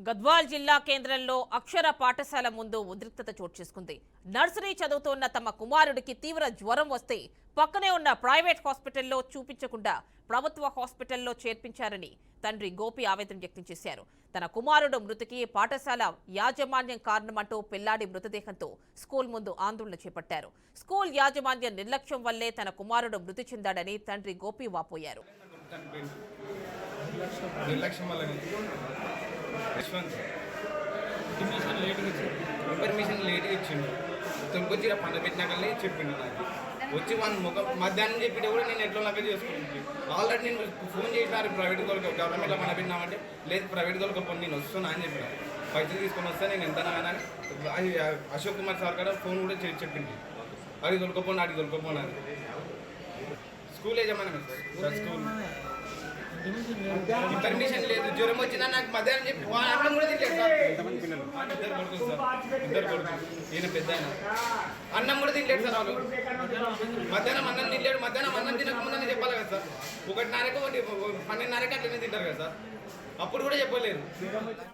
గద్వాల్ జిల్లా కేంద్రంలో అక్షర పాఠశాల ముందు ఉద్రిక్తత చోటు చేసుకుంది. నర్సరీ చదువుతున్న తమ కుమారుడికి తీవ్ర జ్వరం వస్తే పక్కనే ఉన్న ప్రైవేట్ హాస్పిటల్లో చూపించకుండా ప్రభుత్వ హాస్పిటల్లో చేర్పించారని తండ్రి గోపి ఆవేదన వ్యక్తం చేశారు. తన కుమారుడు మృతికి పాఠశాల యాజమాన్యం కారణమంటూ పిల్లాడి మృతదేహంతో స్కూల్ ముందు ఆందోళన చేపట్టారు. స్కూల్ యాజమాన్యం నిర్లక్ష్యం వల్లే తన కుమారుడు మృతి చెందాడని తండ్రి గోపి వాపోయారు. ఇన్ఫర్మేషన్ లేట్గా ఇచ్చిండు. తొంకొచ్చి పంట పెట్టినాకనే చెప్పిండు. నాకు వచ్చి మన ముఖం మధ్యాహ్నం చెప్పితే కూడా నేను ఎట్లా లగ్గ చేసుకుంటుంది. ఆల్రెడీ నేను ఫోన్ చేసినారు ప్రైవేట్ తోలుక గవర్నమెంట్లో మన పెట్టినామంటే లేదు ప్రైవేట్ తోలుకపోండి నేను వస్తున్నా అని చెప్పిన. పైసలు తీసుకొని వస్తే నేను ఎంత కానీ అశోక్ కుమార్ సార్ కూడా ఫోన్ కూడా చెప్పింది. అది తొలుకపోండి అది తొలుకపోండి అని. స్కూల్ యజమాని సార్ స్కూల్ పర్మిషన్ లేదు. జ్వరం వచ్చినా నాకు మధ్యాహ్నం చెప్పి అన్నం కూడా తినలేదు సార్. ఇద్దరు కొడుకులు సార్, ఇద్దరు కొడుకులు. ఈయన పెద్ద ఆయన అన్నం కూడా తినలేదు సార్. వాళ్ళు మధ్యాహ్నం అన్నం తినలేడు. మధ్యాహ్నం అన్నం తినకముందని చెప్పాలి కదా సార్. 1:30కు 12:30కి అట్లనే తింటారు కదా సార్. అప్పుడు కూడా చెప్పలేరు.